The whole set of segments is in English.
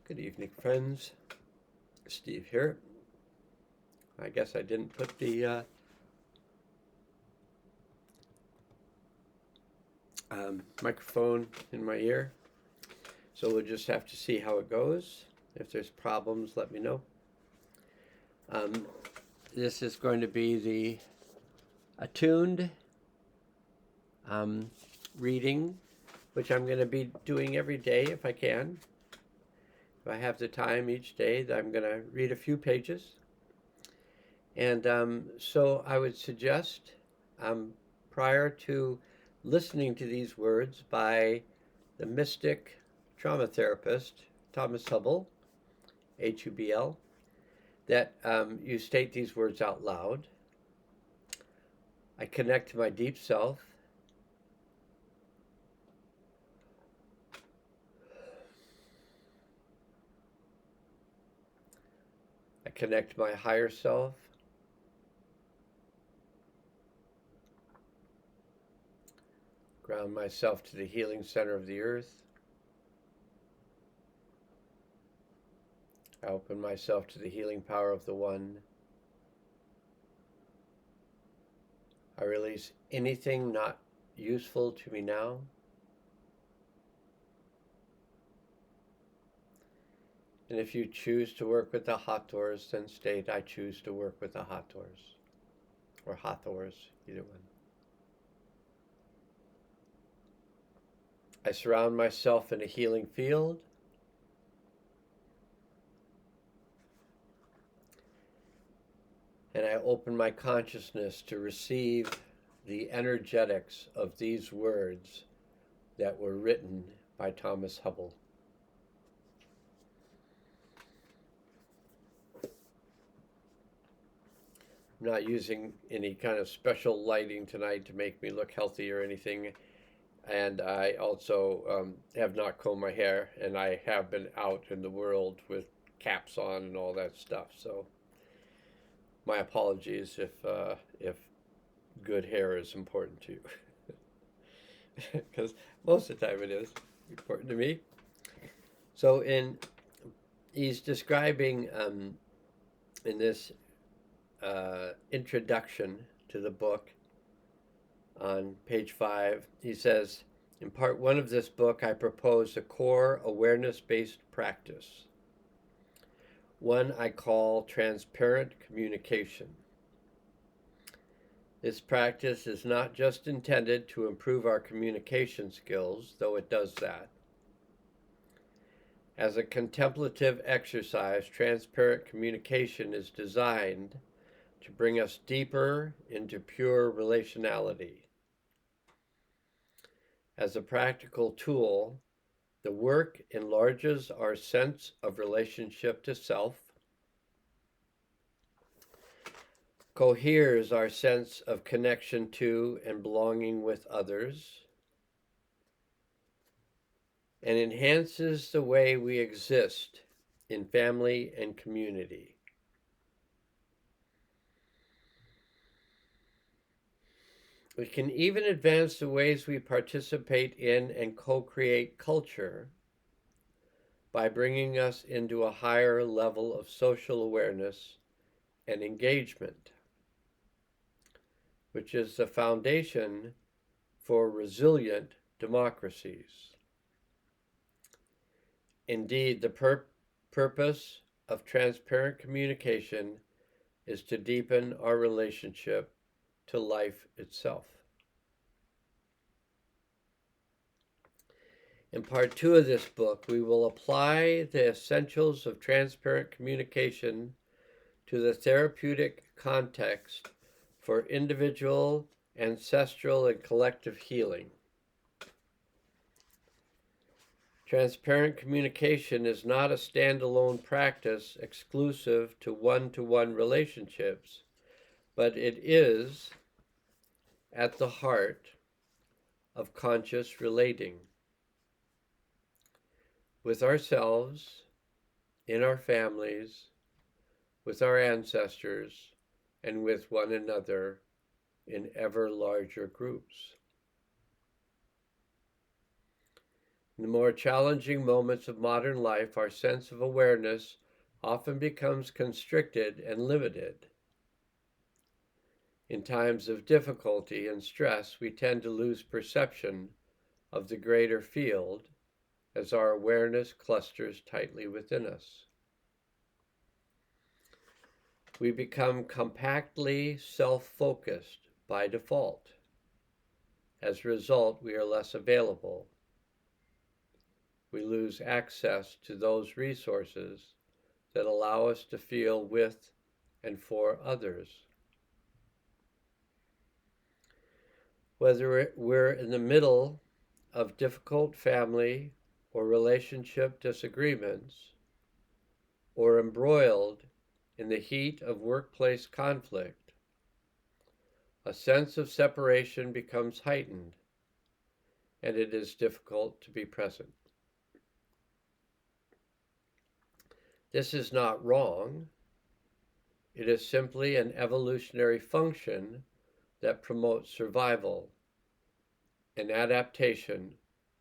Good evening, friends. Steve here. I guess I didn't put the microphone in my ear, so we'll just have to see how it goes. If there's problems, let me know. Um, this is going to be the Attuned um, reading, which I'm going to be doing every day if I can. If I have the time each day, I'm going to read a few pages. And so I would suggest, prior to listening to these words by the mystic trauma therapist, Thomas Hübl, Hubl, that you state these words out loud. I connect to my deep self. I connect to my higher self. Ground myself to the healing center of the earth. I open myself to the healing power of the One. I release anything not useful to me now. And if you choose to work with the Hathors, then state, I choose to work with the Hathors. Or Hathors, either one. I surround myself in a healing field. And I open my consciousness to receive the energetics of these words that were written by Thomas Hübl. I'm not using any kind of special lighting tonight to make me look healthy or anything. And I also have not combed my hair, and I have been out in the world with caps on and all that stuff. So my apologies if good hair is important to you, because most of the time it is important to me. So he's describing in this introduction to the book on page 5, he says, in part 1 of this book, I propose a core awareness-based practice, one I call transparent communication. This practice is not just intended to improve our communication skills, though it does that. As a contemplative exercise, transparent communication is designed to bring us deeper into pure relationality. As a practical tool, the work enlarges our sense of relationship to self, coheres our sense of connection to and belonging with others, and enhances the way we exist in family and community. We can even advance the ways we participate in and co-create culture by bringing us into a higher level of social awareness and engagement, which is the foundation for resilient democracies. Indeed, the purpose of transparent communication is to deepen our relationship to life itself. In part 2 of this book, we will apply the essentials of transparent communication to the therapeutic context for individual, ancestral, and collective healing. Transparent communication is not a standalone practice exclusive to one-to-one relationships, but it is at the heart of conscious relating with ourselves, in our families, with our ancestors, and with one another in ever larger groups. In the more challenging moments of modern life, our sense of awareness often becomes constricted and limited. In times of difficulty and stress, we tend to lose perception of the greater field as our awareness clusters tightly within us. We become compactly self-focused by default. As a result, we are less available. We lose access to those resources that allow us to feel with and for others. Whether we're in the middle of difficult family or relationship disagreements, or embroiled in the heat of workplace conflict, a sense of separation becomes heightened, and it is difficult to be present. This is not wrong. It is simply an evolutionary function that promotes survival and adaptation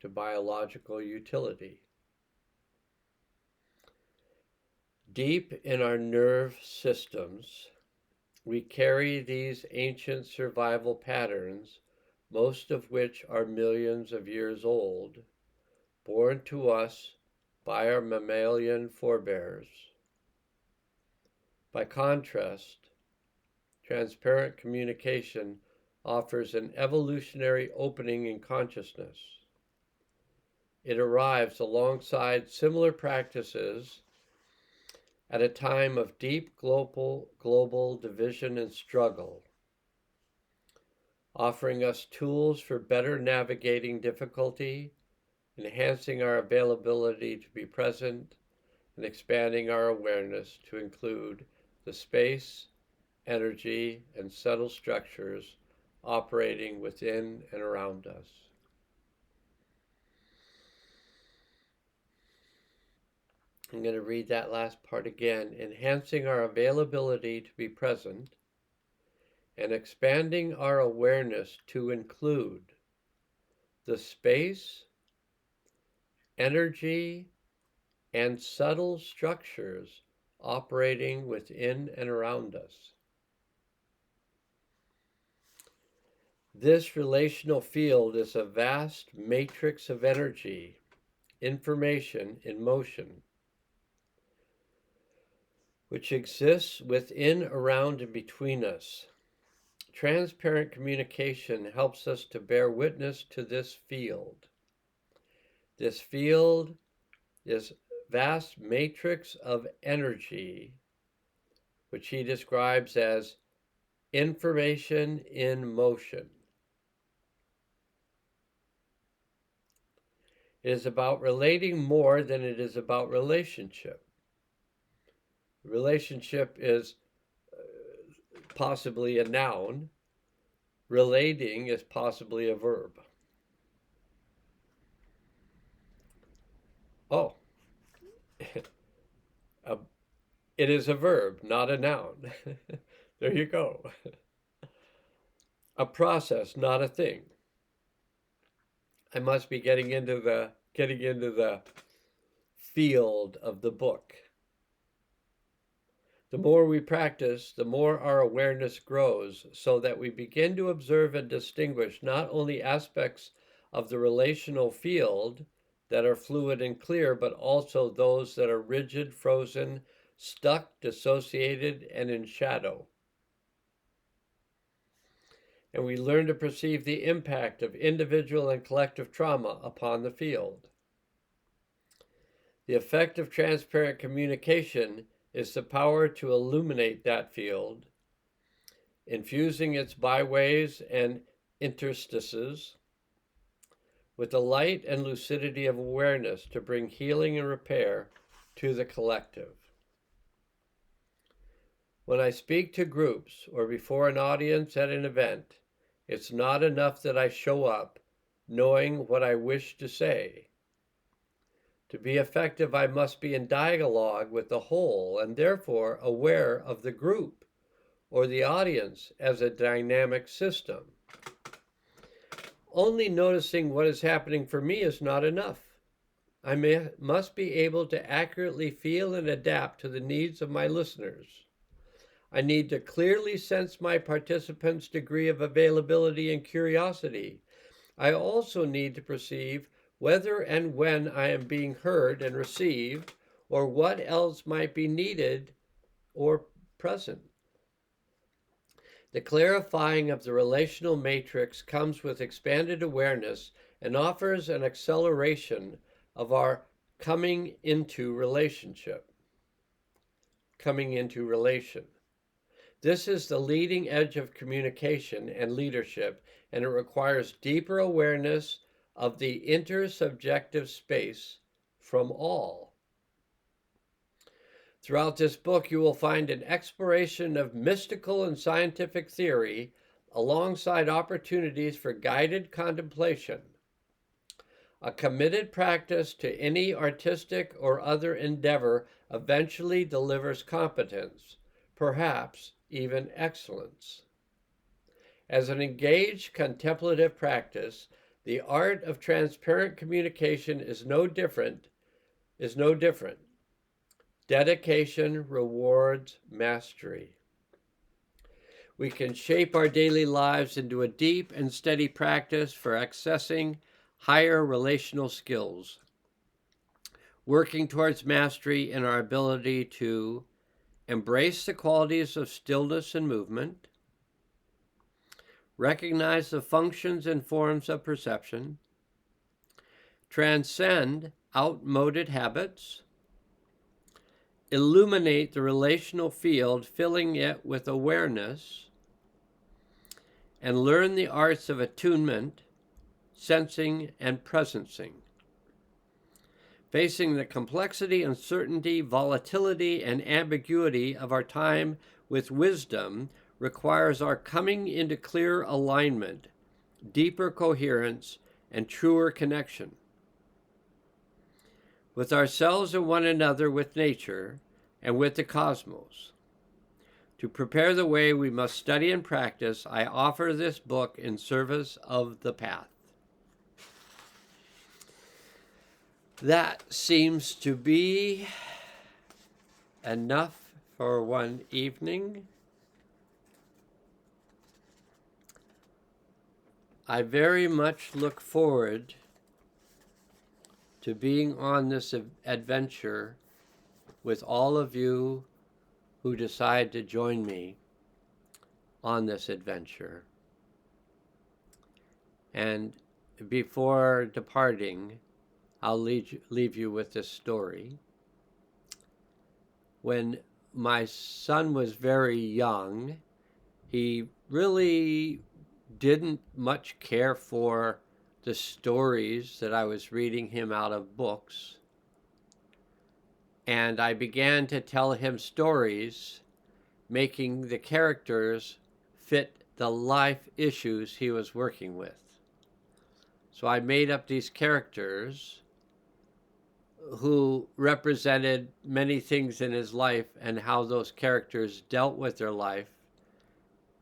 to biological utility. Deep in our nerve systems, we carry these ancient survival patterns, most of which are millions of years old, born to us by our mammalian forebears. By contrast, transparent communication offers an evolutionary opening in consciousness. It arrives alongside similar practices at a time of deep global division and struggle, offering us tools for better navigating difficulty, enhancing our availability to be present, and expanding our awareness to include the space, energy, and subtle structures operating within and around us. I'm going to read that last part again. Enhancing our availability to be present and expanding our awareness to include the space, energy, and subtle structures operating within and around us. This relational field is a vast matrix of energy, information in motion, which exists within, around, and between us. Transparent communication helps us to bear witness to this field. This field is vast matrix of energy, which he describes as information in motion. It is about relating more than it is about relationship. Relationship is possibly a noun. Relating is possibly a verb. Oh, it is a verb, not a noun. There you go. A process, not a thing. I must be getting into the field of the book. The more we practice, the more our awareness grows, so that we begin to observe and distinguish not only aspects of the relational field that are fluid and clear, but also those that are rigid, frozen, stuck, dissociated, and in shadow. And we learn to perceive the impact of individual and collective trauma upon the field. The effect of transparent communication is the power to illuminate that field, infusing its byways and interstices with the light and lucidity of awareness to bring healing and repair to the collective. When I speak to groups or before an audience at an event, it's not enough that I show up knowing what I wish to say. To be effective, I must be in dialogue with the whole and therefore aware of the group or the audience as a dynamic system. Only noticing what is happening for me is not enough. must be able to accurately feel and adapt to the needs of my listeners. I need to clearly sense my participants' degree of availability and curiosity. I also need to perceive whether and when I am being heard and received, or what else might be needed or present. The clarifying of the relational matrix comes with expanded awareness and offers an acceleration of our coming into relationship. Coming into relation. This is the leading edge of communication and leadership, and it requires deeper awareness of the intersubjective space from all. Throughout this book, you will find an exploration of mystical and scientific theory alongside opportunities for guided contemplation. A committed practice to any artistic or other endeavor eventually delivers competence, perhaps even excellence. As an engaged contemplative practice, the art of transparent communication is no different. Dedication rewards mastery. We can shape our daily lives into a deep and steady practice for accessing higher relational skills, working towards mastery in our ability to embrace the qualities of stillness and movement, recognize the functions and forms of perception, transcend outmoded habits, illuminate the relational field, filling it with awareness, and learn the arts of attunement, sensing, and presencing. Facing the complexity, uncertainty, volatility, and ambiguity of our time with wisdom requires our coming into clear alignment, deeper coherence, and truer connection with ourselves and one another, with nature, and with the cosmos. To prepare the way we must study and practice, I offer this book in service of the path. That seems to be enough for one evening. I very much look forward to being on this adventure with all of you who decide to join me on this adventure. And before departing, I'll leave you with this story. When my son was very young, he really didn't much care for the stories that I was reading him out of books. And I began to tell him stories, making the characters fit the life issues he was working with. So I made up these characters who represented many things in his life and how those characters dealt with their life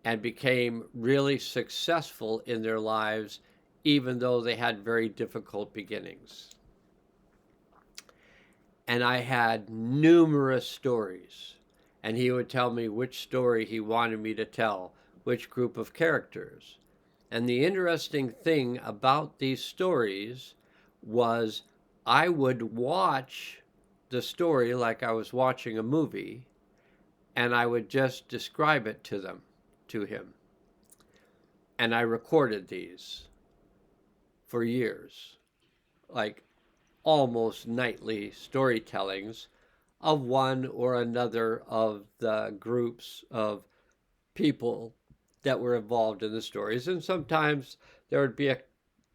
and became really successful in their lives, even though they had very difficult beginnings. And I had numerous stories, and he would tell me which story he wanted me to tell, which group of characters. And the interesting thing about these stories was I would watch the story like I was watching a movie, and I would just describe it to him. And I recorded these for years, like almost nightly storytellings of one or another of the groups of people that were involved in the stories. And sometimes there would be a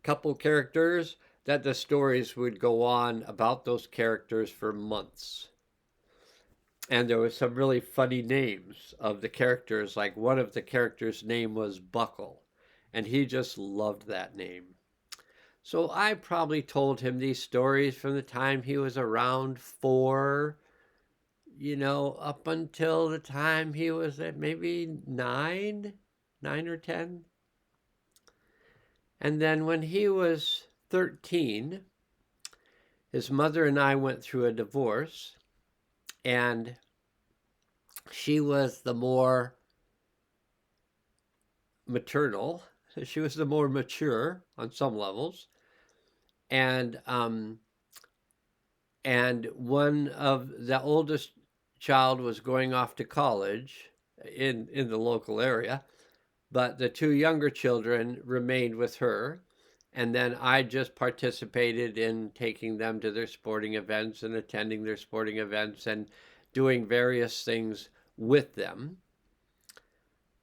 couple characters that the stories would go on about those characters for months. And there were some really funny names of the characters. Like one of the characters' name was Buckle, and he just loved that name. So I probably told him these stories from the time he was around 4, up until the time he was at maybe 9 or 10. And then when he was 13, his mother and I went through a divorce, and she was the more maternal. She was the more mature on some levels, and one of the oldest child was going off to college in the local area, but the two younger children remained with her. And then I just participated in taking them to their sporting events and attending their sporting events and doing various things with them,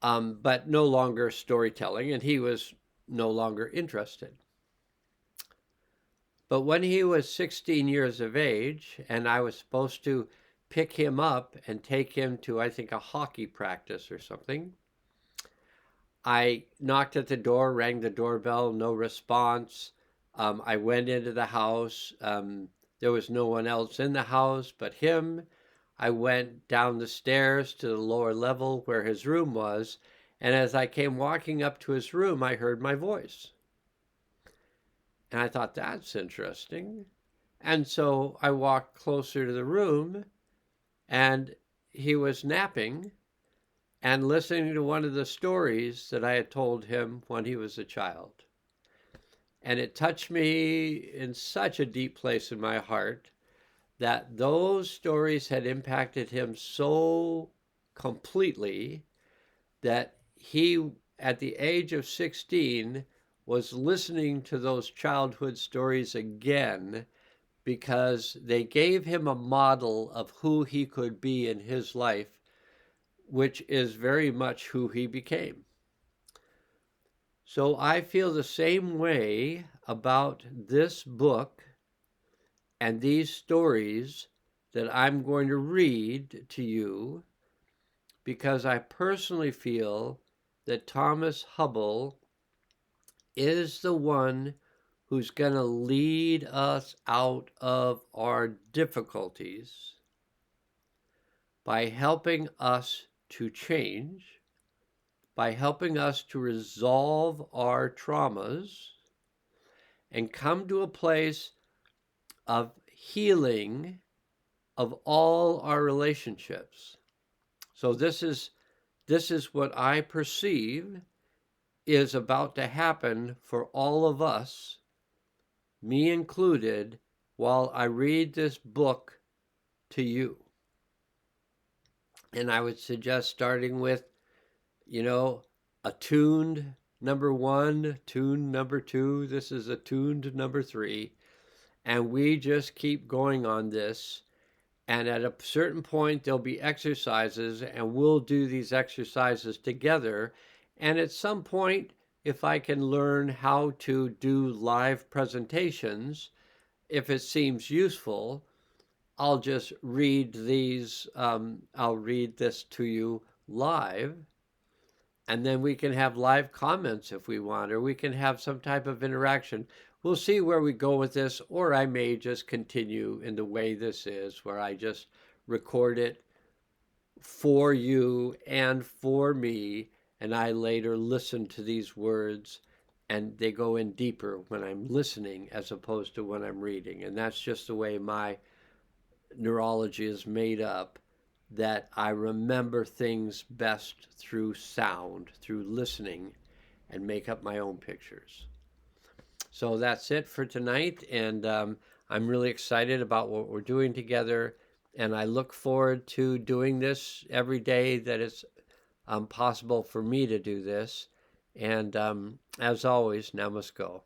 but no longer storytelling, and he was no longer interested. But when he was 16 years of age, and I was supposed to pick him up and take him to, I think, a hockey practice or something, I knocked at the door, rang the doorbell, no response. I went into the house. There was no one else in the house but him. I went down the stairs to the lower level where his room was. And as I came walking up to his room, I heard my voice. And I thought, that's interesting. And so I walked closer to the room, and he was napping and listening to one of the stories that I had told him when he was a child. And it touched me in such a deep place in my heart that those stories had impacted him so completely that he, at the age of 16, was listening to those childhood stories again because they gave him a model of who he could be in his life, which is very much who he became. So I feel the same way about this book and these stories that I'm going to read to you, because I personally feel that Thomas Hübl is the one who's going to lead us out of our difficulties by helping us to change, by helping us to resolve our traumas and come to a place of healing of all our relationships. So this is what I perceive is about to happen for all of us, me included, while I read this book to you. And I would suggest starting with, Attuned number 1, Attuned number 2. This is Attuned number 3. And we just keep going on this. And at a certain point, there'll be exercises, and we'll do these exercises together. And at some point, if I can learn how to do live presentations, if it seems useful, I'll just read these. I'll read this to you live, and then we can have live comments if we want, or we can have some type of interaction. We'll see where we go with this, or I may just continue in the way this is, where I just record it for you and for me, and I later listen to these words, and they go in deeper when I'm listening as opposed to when I'm reading. And that's just the way my neurology is made up, that I remember things best through sound, through listening, and make up my own pictures. So that's it for tonight, and I'm really excited about what we're doing together, and I look forward to doing this every day that it's possible for me to do this. And as always, now must go.